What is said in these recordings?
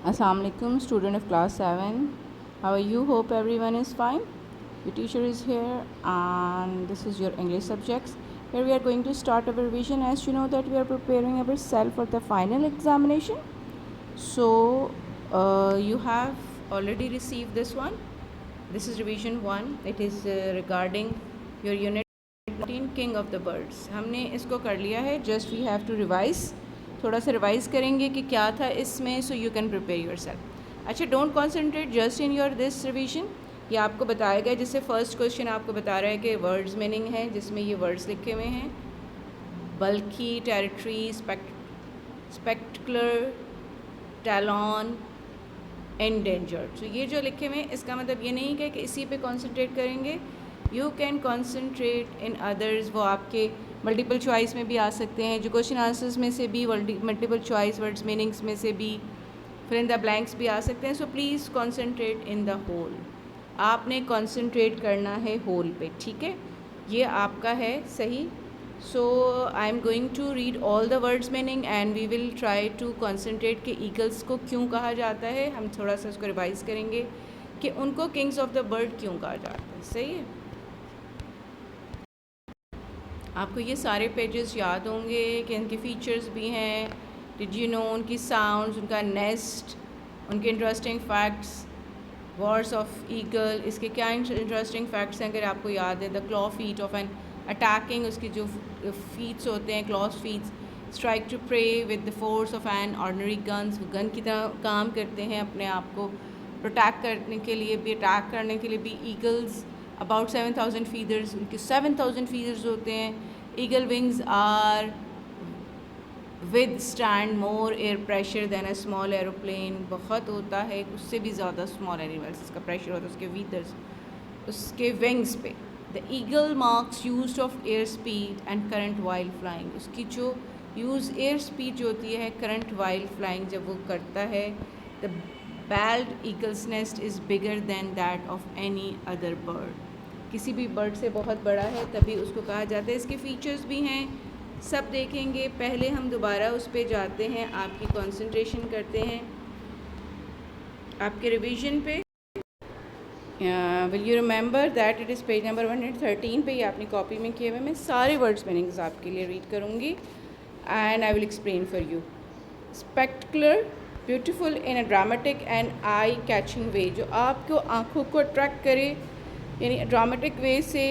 Assalamu alaikum, student of class 7. How are you? Hope everyone is fine. Your teacher is here and this is your English subjects. Here we are going to start our revision. As you know that we are preparing ourselves for the final examination. So you have already received this one. This is revision 1. It is regarding your unit 19 King of the Birds. हमने इसको कर लिया है. Just we have to revise. थोड़ा सा revise करेंगे कि क्या था इसमें, so you can prepare yourself. अच्छा, don't concentrate just in your this revision. ये आपको बताया गया, जैसे फर्स्ट क्वेश्चन आपको बता रहा है कि वर्ड्स मीनिंग है, जिसमें ये वर्ड्स लिखे हुए हैं: बल्की, टेरिटरी, स्पेक्टकुलर, टैलॉन, एंडेंजर्ड. तो ये जो लिखे हुए हैं, इसका मतलब ये नहीं है कि इसी पे कॉन्सेंट्रेट करेंगे. You can concentrate in others. वो आपके मल्टीपल चॉइस में भी आ सकते हैं, जो क्वेश्चन आंसर्स में से भी, मल्टीपल चॉइस वर्ड्स मीनिंग्स में से भी, फिर इन द ब्लैंक्स भी आ सकते हैं. So please concentrate in the whole. आपने कॉन्सेंट्रेट करना है होल पे, ठीक है. ये आपका है सही. So I am going to read all the words meaning and we will try to concentrate कि ईगल्स को क्यों कहा जाता है. हम थोड़ा सा उसको रिवाइज़ करेंगे कि उनको किंग्स ऑफ द बर्ड क्यों कहा जाता है. सही है. आपको ये सारे पेजेस याद होंगे कि इनके फीचर्स भी हैं. डिड यू नो उनकी साउंड्स, उनका नेस्ट, उनके interesting facts. Wars of eagle, इसके क्या इंटरेस्टिंग फैक्ट्स हैं अगर आपको याद है. The claw feet of an attacking, उसकी जो फीट्स होते हैं, claws feets. Strike to prey with the force of an ordinary guns, वो गन की तरह काम करते हैं अपने आप को प्रोटेक्ट करने के लिए भी, अटैक करने के लिए भी. ईगल्स अबाउट 7,000 फीदर्स, उनके 7,000 फीदर्स होते हैं. Eagle wings are withstand more air pressure than a small aeroplane. बहुत होता है, उससे भी ज़्यादा स्मॉल एनिमल्स इसका प्रेशर होता है उसके फीदर्स, उसके विंग्स पे. The eagle marks use of air speed and current while flying. उसकी जो यूज़ एयर स्पीड जो होती है, करंट वाइल फ्लाइंग जब वो करता है. The bald eagle's nest is bigger than that of any other bird. किसी भी बर्ड से बहुत बड़ा है तभी उसको कहा जाता है. इसके फीचर्स भी हैं, सब देखेंगे. पहले हम दोबारा उस पर जाते हैं, आपकी कंसंट्रेशन करते हैं आपके रिवीजन पे. Will you remember that it is page number 113 पे. ये आपने कॉपी में किए हुए. मैं सारे वर्ड्स मीनिंग्स आपके लिए रीड करूँगी and I will explain for you. Spectacular, beautiful in a dramatic and eye catching way. जो आपको आँखों को अट्रैक्ट करे, यानी ड्रामेटिक वे से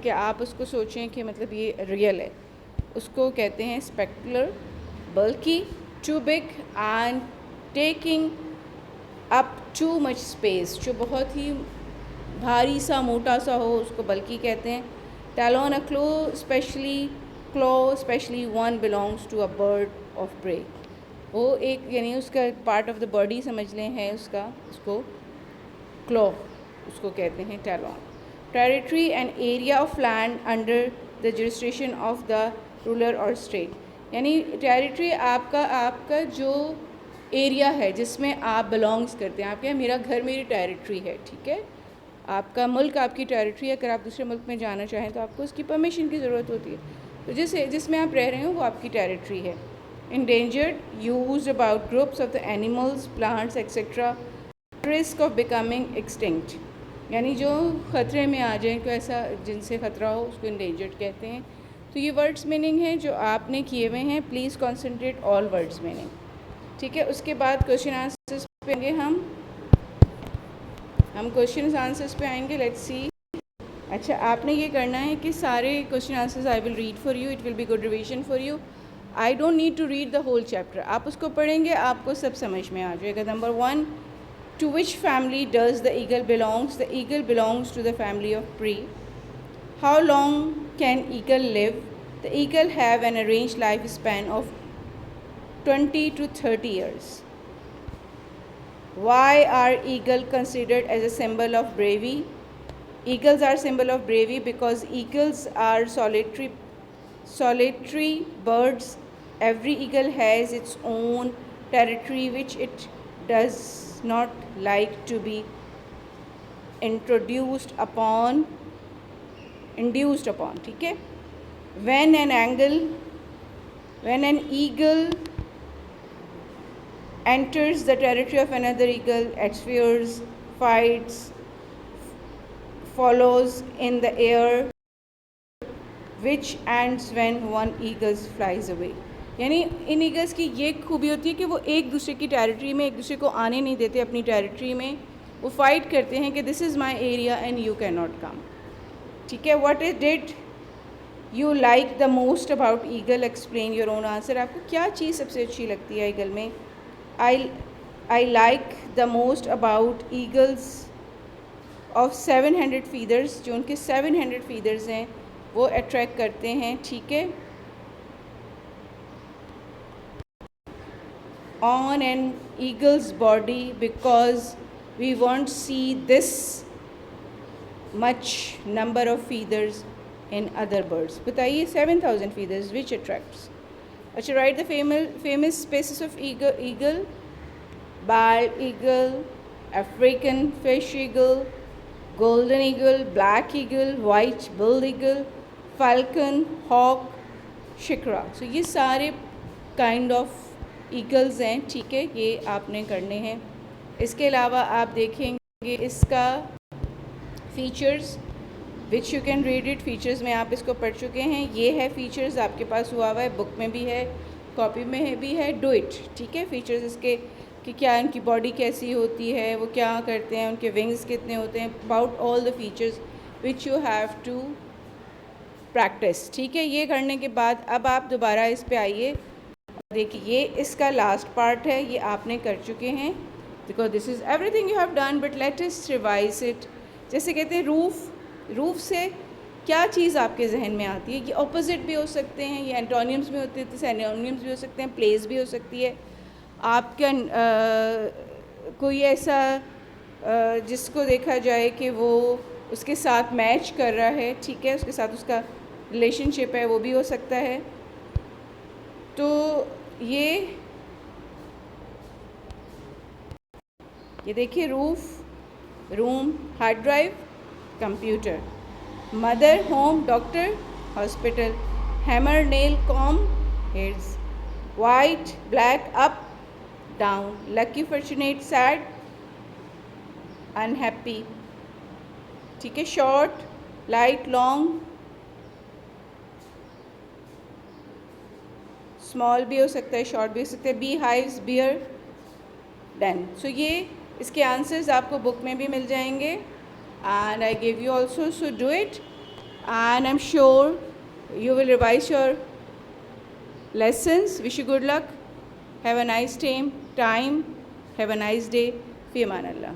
कि आप उसको सोचें कि मतलब ये रियल है, उसको कहते हैं स्पेक्टकुलर. बल्कि, too big and taking up too much space, जो बहुत ही भारी सा, मोटा सा हो, उसको बल्कि कहते हैं. Talon, a claw especially one belongs to a bird of prey. वो एक, यानी उसका पार्ट ऑफ द बॉडी समझ लें है उसका, उसको क्लो उसको कहते हैं talon. Territory, an area of land under the jurisdiction of the ruler और स्टेट. यानी टेरिटरी आपका जो एरिया है जिसमें आप बिलोंग्स करते हैं. आप क्या, मेरा घर मेरी टेरिटरी है, ठीक है. आपका मुल्क आपकी टेरिटरी है. अगर आप दूसरे मुल्क में जाना चाहें तो आपको उसकी परमिशन की ज़रूरत होती है. तो जिसमें आप रह रहे हो वो आपकी टेरिटरी है. Endangered, used about groups of the animals, plants etcetera, risk of becoming extinct. यानी जो ख़तरे में आ जाए, कोई ऐसा जिनसे ख़तरा हो, उसको इंडेंजर्ड कहते हैं. तो ये वर्ड्स मीनिंग है जो आपने किए हुए हैं. Please concentrate all words meaning, ठीक है. उसके बाद क्वेश्चन आंसर्स पे आएंगे. हम क्वेश्चन आंसर्स पे आएंगे. Let's see. अच्छा, आपने ये करना है कि सारे question answers I will read for you. It will be good revision for you. I don't need to read the whole chapter. आप उसको पढ़ेंगे, आपको सब समझ में आ जाएगा. Number 1, to which family does the eagle belongs? The eagle belongs to the family of prey. How long can eagle live? The eagle have an arranged lifespan of 20 to 30 years. Why are eagle considered as a symbol of bravery? Eagles are symbol of bravery because eagles are solitary birds. Every eagle has its own territory which it does not like to be induced upon, ठीक है. When an eagle enters the territory of another eagle, adversary, fights, follows in the air, which ends when one eagle flies away. यानी इन eagles की ये खूबी होती है कि वो एक दूसरे की टेरिटरी में एक दूसरे को आने नहीं देते अपनी टेरिटरी में. वो फाइट करते हैं कि this is my area and you can not come. ठीक है. What is did you like the most about eagle, explain your own answer. आपको क्या चीज़ सबसे अच्छी लगती है ईगल में? I like the most about eagles of 700 feathers. जो उनके 700 फीदर्स हैं वो अट्रैक्ट करते हैं. ठीक है. On an eagle's body because we want see this much number of feathers in other birds. बताइए 7000 फीदर्स विच अट्रैक्ट्स. अच्छा, write the famous species of eagle. Bald eagle, African fish eagle, golden eagle, black eagle, white billed eagle, falcon, hawk, shikra. So ये सारे kind of eagles हैं. ठीक है. ये आपने करने हैं. इसके अलावा आप देखेंगे इसका features which you can read it. Features में आप इसको पढ़ चुके हैं. ये है फीचर्स आपके पास हुआ हुआ है, बुक में भी है, कॉपी में है भी है. Do it. ठीक है. फीचर्स इसके कि क्या उनकी बॉडी कैसी होती है, वो क्या करते हैं, उनके विंग्स कितने होते हैं, about all the features which you have to practice. ठीक है. ये करने के बाद अब आप दोबारा इस पे आइए. देखिए ये इसका लास्ट पार्ट है. ये आपने कर चुके हैं because this is everything you have done. But let us revise it. जैसे कहते हैं रूफ. रूफ से क्या चीज़ आपके जहन में आती है? ये ऑपोजिट भी हो सकते हैं, ये एंटोनियम्स भी होते हैं, सिनोनिम्स भी हो सकते हैं, प्लेस भी हो सकती है. आपका कोई ऐसा जिसको देखा जाए कि वो उसके साथ मैच कर रहा है. ठीक है. उसके साथ उसका रिलेशनशिप है, वो भी हो सकता है. तो ये देखिए roof, room, hard drive, computer, mother, home, doctor, hospital, hammer, nail, com, heads, white, black, up, down, lucky, fortunate, sad, unhappy. ठीक है. short, light, long, small भी हो सकता है, short भी हो सकता है. bee hives, beer, den. so ये इसके आंसर्स आपको बुक में भी मिल जाएंगे and I gave you also, so do it and I'm sure you will revise your lessons. wish you good luck. Have a nice time. Have a nice day. Fi aman Allah.